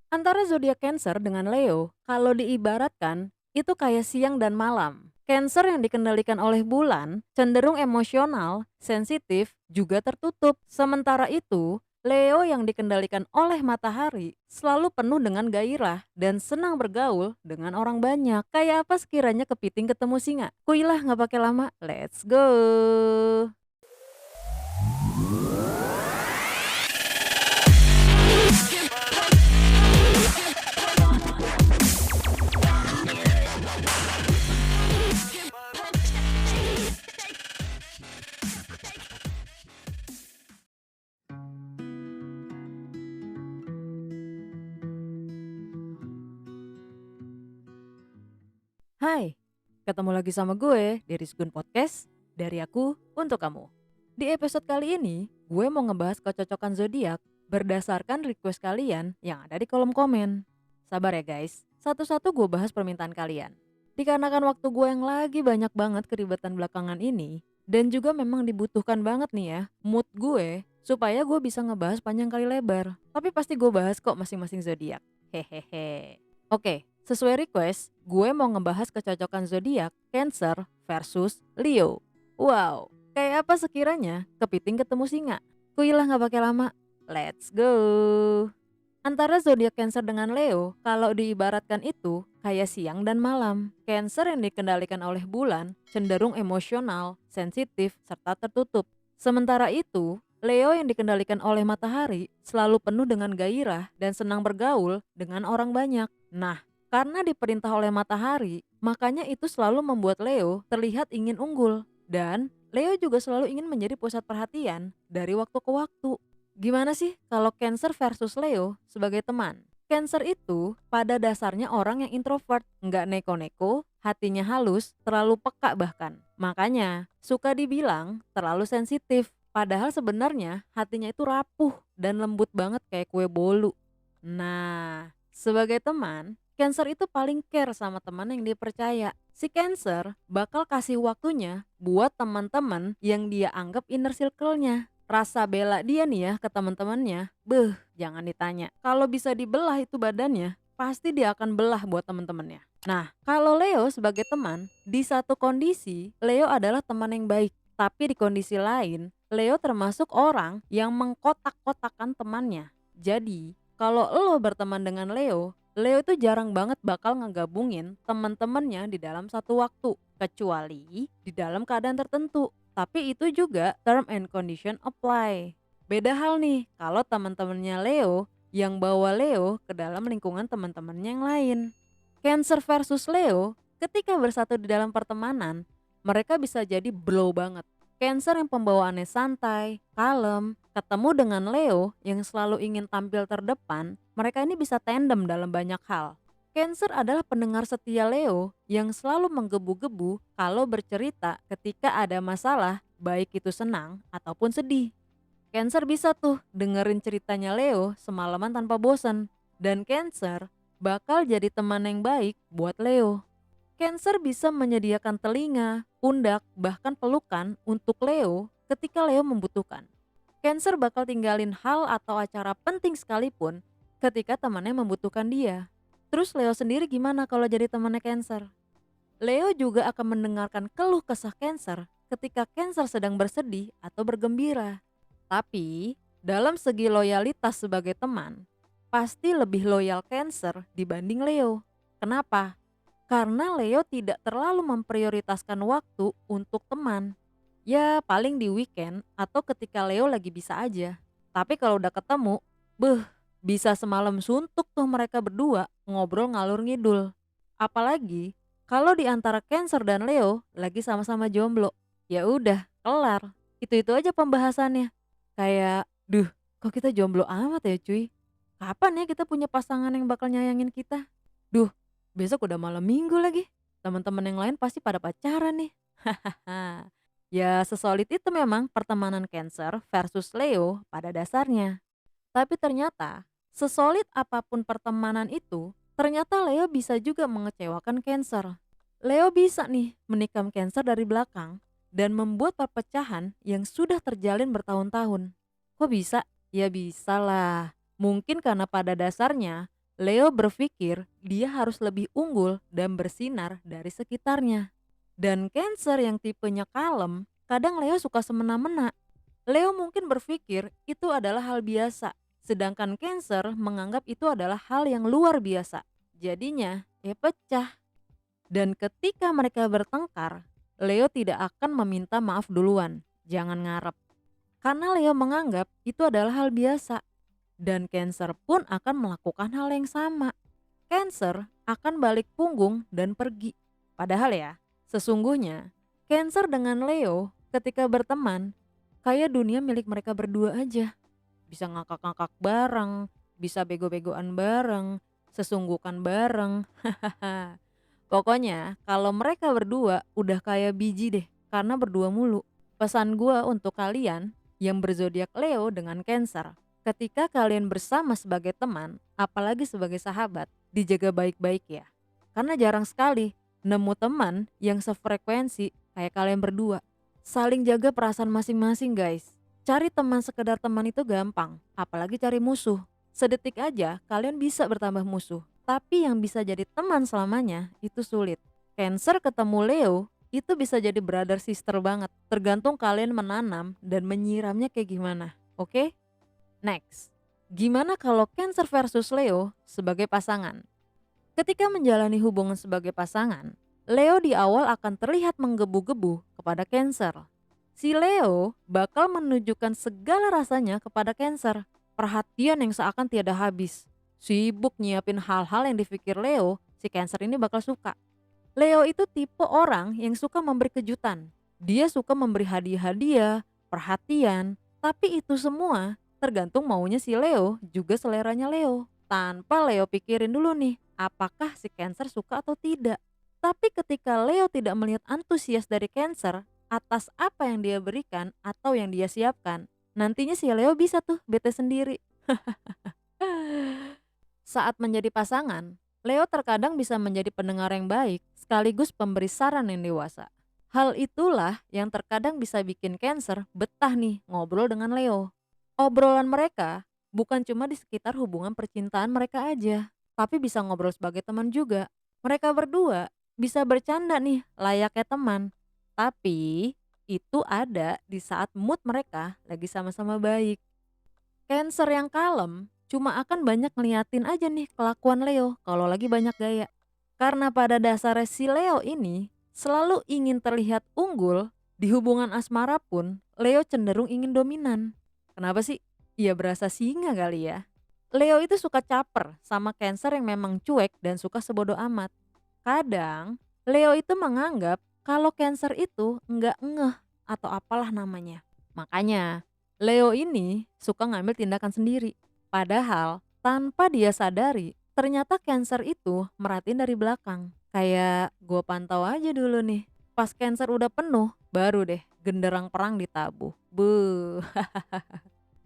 Antara zodiak Cancer dengan Leo, kalau diibaratkan, itu kayak siang dan malam. Cancer yang dikendalikan oleh bulan cenderung emosional, sensitif, juga tertutup. Sementara itu, Leo yang dikendalikan oleh matahari selalu penuh dengan gairah dan senang bergaul dengan orang banyak. Kayak apa sekiranya kepiting ketemu singa? Kuilah nggak pakai lama, let's go! Hai, ketemu lagi sama gue di Rizgun Podcast, dari aku untuk kamu. Di episode kali ini, gue mau ngebahas kecocokan zodiak berdasarkan request kalian yang ada di kolom komen. Sabar ya guys, satu-satu gue bahas permintaan kalian. Dikarenakan waktu gue yang lagi banyak banget keribetan belakangan ini, dan juga memang dibutuhkan banget nih ya, mood gue, supaya gue bisa ngebahas panjang kali lebar. Tapi pasti gue bahas kok masing-masing zodiak. Hehehe. Oke, sesuai request, gue mau ngebahas kecocokan zodiak Cancer versus Leo. Wow, kayak apa sekiranya kepiting ketemu singa? Kuilah nggak pakai lama, let's go. Antara zodiak Cancer dengan Leo, kalau diibaratkan itu kayak siang dan malam. Cancer yang dikendalikan oleh bulan cenderung emosional, sensitif, serta tertutup. Sementara itu, Leo yang dikendalikan oleh matahari selalu penuh dengan gairah dan senang bergaul dengan orang banyak. Nah, karena diperintah oleh matahari, makanya itu selalu membuat Leo terlihat ingin unggul. Dan Leo juga selalu ingin menjadi pusat perhatian dari waktu ke waktu. Gimana sih kalau Cancer versus Leo sebagai teman? Cancer itu pada dasarnya orang yang introvert, nggak neko-neko, hatinya halus, terlalu peka bahkan. Makanya suka dibilang terlalu sensitif. Padahal sebenarnya hatinya itu rapuh dan lembut banget kayak kue bolu. Nah, sebagai teman, Cancer itu paling care sama teman yang dia percaya. Si Cancer bakal kasih waktunya buat teman-teman yang dia anggap inner circle-nya. Rasa bela dia nih ya ke teman-temannya, jangan ditanya. Kalau bisa dibelah itu badannya, pasti dia akan belah buat teman-temannya. Nah, kalau Leo sebagai teman, di satu kondisi, Leo adalah teman yang baik. Tapi di kondisi lain, Leo termasuk orang yang mengkotak-kotakan temannya. Jadi, kalau lo berteman dengan Leo, Leo itu jarang banget bakal ngegabungin teman-temannya di dalam satu waktu, kecuali di dalam keadaan tertentu. Tapi itu juga term and condition apply. Beda hal nih kalau teman-temannya Leo yang bawa Leo ke dalam lingkungan teman-temannya yang lain. Cancer versus Leo, ketika bersatu di dalam pertemanan, mereka bisa jadi blow banget. Cancer yang pembawaannya santai, kalem, ketemu dengan Leo yang selalu ingin tampil terdepan, mereka ini bisa tandem dalam banyak hal. Cancer adalah pendengar setia Leo yang selalu menggebu-gebu kalau bercerita ketika ada masalah, baik itu senang ataupun sedih. Cancer bisa tuh dengerin ceritanya Leo semalaman tanpa bosan. Dan Cancer bakal jadi teman yang baik buat Leo. Cancer bisa menyediakan telinga, pundak, bahkan pelukan untuk Leo ketika Leo membutuhkan. Cancer bakal tinggalin hal atau acara penting sekalipun ketika temannya membutuhkan dia. Terus Leo sendiri gimana kalau jadi temannya Cancer? Leo juga akan mendengarkan keluh kesah Cancer ketika Cancer sedang bersedih atau bergembira. Tapi, dalam segi loyalitas sebagai teman, pasti lebih loyal Cancer dibanding Leo. Kenapa? Karena Leo tidak terlalu memprioritaskan waktu untuk teman. Ya paling di weekend atau ketika Leo lagi bisa aja. Tapi kalau udah ketemu, beh, bisa semalam suntuk tuh mereka berdua ngobrol ngalur ngidul. Apalagi kalau di antara Cancer dan Leo lagi sama-sama jomblo. Ya udah, kelar. Itu aja pembahasannya. Kayak, duh, kok kita jomblo amat ya cuy? Kapan ya kita punya pasangan yang bakal nyayangin kita? Duh, besok udah malam minggu lagi. Teman-teman yang lain pasti pada pacaran nih. Hahaha. Ya sesolid itu memang pertemanan Cancer versus Leo pada dasarnya. Tapi ternyata sesolid apapun pertemanan itu, ternyata Leo bisa juga mengecewakan Cancer. Leo bisa nih menikam Cancer dari belakang dan membuat perpecahan yang sudah terjalin bertahun-tahun. Kok bisa? Ya bisa lah. Mungkin karena pada dasarnya Leo berpikir dia harus lebih unggul dan bersinar dari sekitarnya. Dan Cancer yang tipenya kalem, kadang Leo suka semena-mena. Leo mungkin berpikir itu adalah hal biasa, sedangkan Cancer menganggap itu adalah hal yang luar biasa. Jadinya, pecah. Dan ketika mereka bertengkar, Leo tidak akan meminta maaf duluan. Jangan ngarep. Karena Leo menganggap itu adalah hal biasa. Dan Cancer pun akan melakukan hal yang sama. Cancer akan balik punggung dan pergi. Padahal ya, sesungguhnya Cancer dengan Leo ketika berteman kayak dunia milik mereka berdua aja. Bisa ngakak-ngakak bareng, bisa bego-begoan bareng, sesungguhkan bareng. Pokoknya kalau mereka berdua udah kayak biji deh karena berdua mulu. Pesan gua untuk kalian yang berzodiak Leo dengan Cancer, ketika kalian bersama sebagai teman, apalagi sebagai sahabat, dijaga baik-baik ya. Karena jarang sekali nemu teman yang sefrekuensi kayak kalian berdua. Saling jaga perasaan masing-masing guys. Cari teman sekedar teman itu gampang, apalagi cari musuh. Sedetik aja kalian bisa bertambah musuh. Tapi yang bisa jadi teman selamanya itu sulit. Cancer ketemu Leo itu bisa jadi brother sister banget. Tergantung kalian menanam dan menyiramnya kayak gimana. Oke? Next. Gimana kalau Cancer versus Leo sebagai pasangan? Ketika menjalani hubungan sebagai pasangan, Leo di awal akan terlihat menggebu-gebu kepada Cancer. Si Leo bakal menunjukkan segala rasanya kepada Cancer. Perhatian yang seakan tiada habis. Sibuk nyiapin hal-hal yang dipikir Leo, si Cancer ini bakal suka. Leo itu tipe orang yang suka memberi kejutan. Dia suka memberi hadiah-hadiah, perhatian, tapi itu semua tergantung maunya si Leo juga seleranya Leo. Tanpa Leo pikirin dulu nih, apakah si Cancer suka atau tidak. Tapi ketika Leo tidak melihat antusias dari Cancer atas apa yang dia berikan atau yang dia siapkan, nantinya si Leo bisa tuh bete sendiri. Saat menjadi pasangan, Leo terkadang bisa menjadi pendengar yang baik sekaligus pemberi saran yang dewasa. Hal itulah yang terkadang bisa bikin Cancer betah nih ngobrol dengan Leo. Obrolan mereka bukan cuma di sekitar hubungan percintaan mereka aja, tapi bisa ngobrol sebagai teman juga. Mereka berdua bisa bercanda nih layaknya teman, tapi itu ada di saat mood mereka lagi sama-sama baik. Cancer yang kalem cuma akan banyak ngeliatin aja nih kelakuan Leo kalau lagi banyak gaya. Karena pada dasarnya si Leo ini selalu ingin terlihat unggul, di hubungan asmara pun Leo cenderung ingin dominan. Kenapa sih? Ya berasa singa kali ya. Leo itu suka caper sama Cancer yang memang cuek dan suka sebodo amat. Kadang Leo itu menganggap kalau Cancer itu enggak ngeh atau apalah namanya. Makanya Leo ini suka ngambil tindakan sendiri. Padahal tanpa dia sadari, ternyata Cancer itu merhatiin dari belakang. Kayak gue pantau aja dulu nih. Pas Cancer udah penuh, baru deh genderang perang ditabuh. Buh.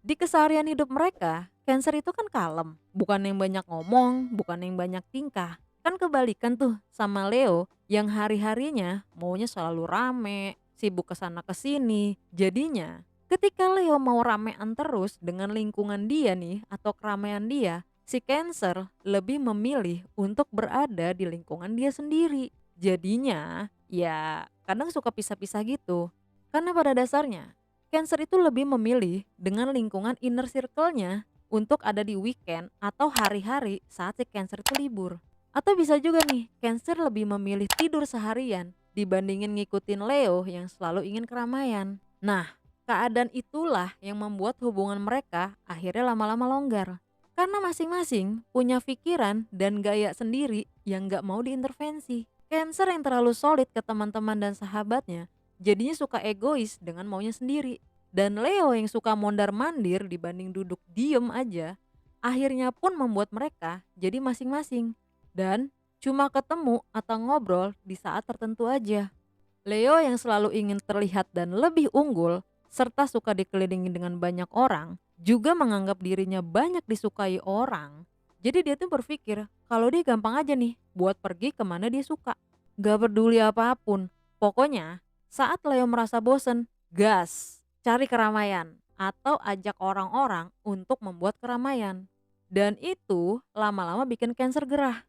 Di keseharian hidup mereka, Cancer itu kan kalem. Bukan yang banyak ngomong, bukan yang banyak tingkah. Kan kebalikan tuh sama Leo yang hari-harinya maunya selalu rame, sibuk kesana kesini. Jadinya ketika Leo mau ramean terus dengan lingkungan dia nih atau keramaian dia, si Cancer lebih memilih untuk berada di lingkungan dia sendiri. Jadinya ya kadang suka pisah-pisah gitu. Karena pada dasarnya Cancer itu lebih memilih dengan lingkungan inner circle-nya untuk ada di weekend atau hari-hari saat si Cancer itu libur. Atau bisa juga nih, Cancer lebih memilih tidur seharian dibandingin ngikutin Leo yang selalu ingin keramaian. Nah, keadaan itulah yang membuat hubungan mereka akhirnya lama-lama longgar. Karena masing-masing punya pikiran dan gaya sendiri yang gak mau diintervensi. Cancer yang terlalu solid ke teman-teman dan sahabatnya jadinya suka egois dengan maunya sendiri. Dan Leo yang suka mondar-mandir dibanding duduk diem aja, akhirnya pun membuat mereka jadi masing-masing. Dan cuma ketemu atau ngobrol di saat tertentu aja. Leo yang selalu ingin terlihat dan lebih unggul, serta suka dikelilingi dengan banyak orang, juga menganggap dirinya banyak disukai orang. Jadi dia tuh berpikir kalau dia gampang aja nih buat pergi kemana dia suka. Gak peduli apapun. Pokoknya saat Leo merasa bosen, gas, cari keramaian, atau ajak orang-orang untuk membuat keramaian. Dan itu lama-lama bikin Cancer gerah.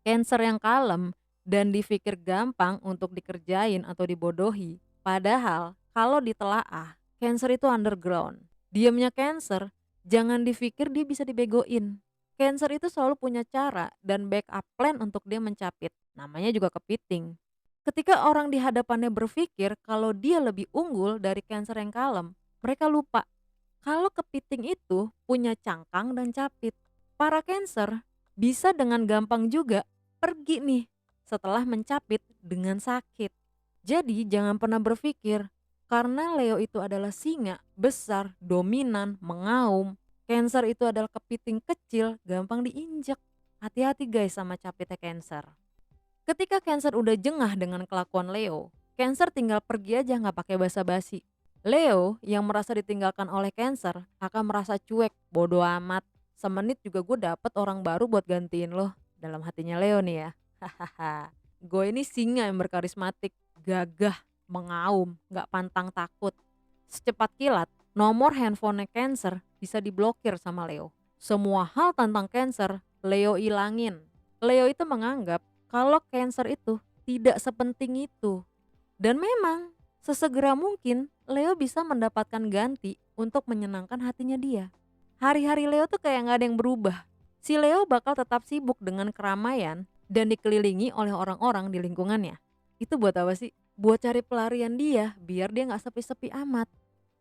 Cancer yang kalem dan dipikir gampang untuk dikerjain atau dibodohi. Padahal kalau ditelaah, Cancer itu underground. Diamnya Cancer, jangan dipikir dia bisa dibegoin. Cancer itu selalu punya cara dan backup plan untuk dia mencapit. Namanya juga kepiting. Ketika orang di hadapannya berpikir kalau dia lebih unggul dari Cancer yang kalem, mereka lupa kalau kepiting itu punya cangkang dan capit. Para Cancer bisa dengan gampang juga pergi nih setelah mencapit dengan sakit. Jadi jangan pernah berpikir karena Leo itu adalah singa, besar, dominan, mengaum. Cancer itu adalah kepiting kecil, gampang diinjak. Hati-hati guys sama capitnya Cancer. Ketika Cancer udah jengah dengan kelakuan Leo, Cancer tinggal pergi aja nggak pakai basa-basi. Leo yang merasa ditinggalkan oleh Cancer akan merasa cuek, bodoh amat. Semenit juga gue dapet orang baru buat gantiin lo. Dalam hatinya Leo nih ya. Hahaha. Gue ini singa yang berkarismatik, gagah, mengaum, nggak pantang takut. Secepat kilat, nomor handphonenya Cancer bisa diblokir sama Leo. Semua hal tentang Cancer, Leo ilangin. Leo itu menganggap kalau Cancer itu tidak sepenting itu. Dan memang sesegera mungkin Leo bisa mendapatkan ganti untuk menyenangkan hatinya dia. Hari-hari Leo tuh kayak gak ada yang berubah. Si Leo bakal tetap sibuk dengan keramaian dan dikelilingi oleh orang-orang di lingkungannya. Itu buat apa sih? Buat cari pelarian dia biar dia gak sepi-sepi amat.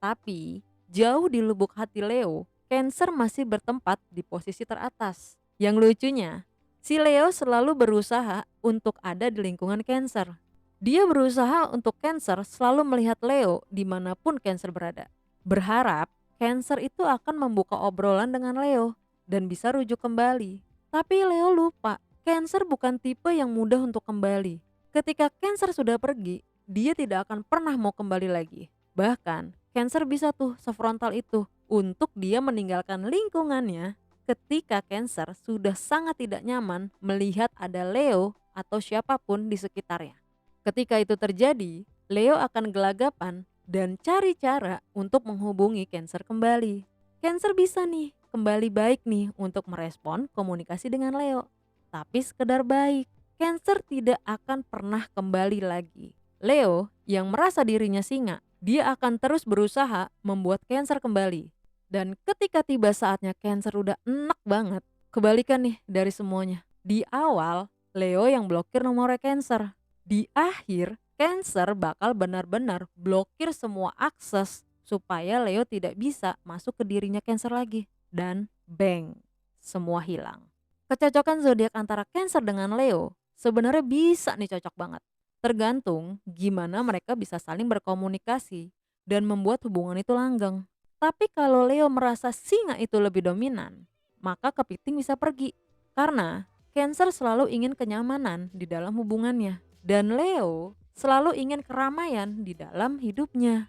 Tapi jauh di lubuk hati Leo, Cancer masih bertempat di posisi teratas. Yang lucunya, si Leo selalu berusaha untuk ada di lingkungan Cancer. Dia berusaha untuk Cancer selalu melihat Leo dimanapun Cancer berada. Berharap Cancer itu akan membuka obrolan dengan Leo dan bisa rujuk kembali. Tapi Leo lupa, Cancer bukan tipe yang mudah untuk kembali. Ketika Cancer sudah pergi, dia tidak akan pernah mau kembali lagi. Bahkan Cancer bisa tuh sefrontal itu untuk dia meninggalkan lingkungannya ketika Cancer sudah sangat tidak nyaman melihat ada Leo atau siapapun di sekitarnya. Ketika itu terjadi, Leo akan gelagapan dan cari cara untuk menghubungi Cancer kembali. Cancer bisa nih kembali baik nih untuk merespon komunikasi dengan Leo. Tapi sekedar baik, Cancer tidak akan pernah kembali lagi. Leo yang merasa dirinya singa, dia akan terus berusaha membuat Cancer kembali. Dan ketika tiba saatnya Cancer udah enak banget, kebalikan nih dari semuanya. Di awal, Leo yang blokir nomornya Cancer. Di akhir, Cancer bakal benar-benar blokir semua akses supaya Leo tidak bisa masuk ke dirinya Cancer lagi. Dan bang, semua hilang. Kecocokan zodiak antara Cancer dengan Leo sebenarnya bisa nih cocok banget. Tergantung gimana mereka bisa saling berkomunikasi dan membuat hubungan itu langgeng. Tapi kalau Leo merasa singa itu lebih dominan, maka kepiting bisa pergi. Karena Cancer selalu ingin kenyamanan di dalam hubungannya. Dan Leo selalu ingin keramaian di dalam hidupnya.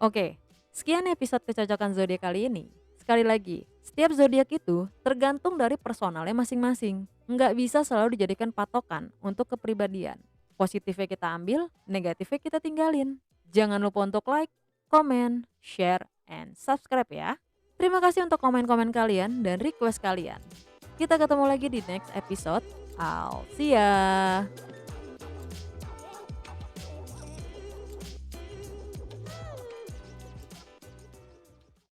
Oke, sekian episode kecocokan zodiak kali ini. Sekali lagi, setiap zodiak itu tergantung dari personalnya masing-masing. Nggak bisa selalu dijadikan patokan untuk kepribadian. Positifnya kita ambil, negatifnya kita tinggalin. Jangan lupa untuk like, comment, share, and subscribe ya. Terima kasih untuk komen-komen kalian dan request kalian. Kita ketemu lagi di next episode. I'll see ya.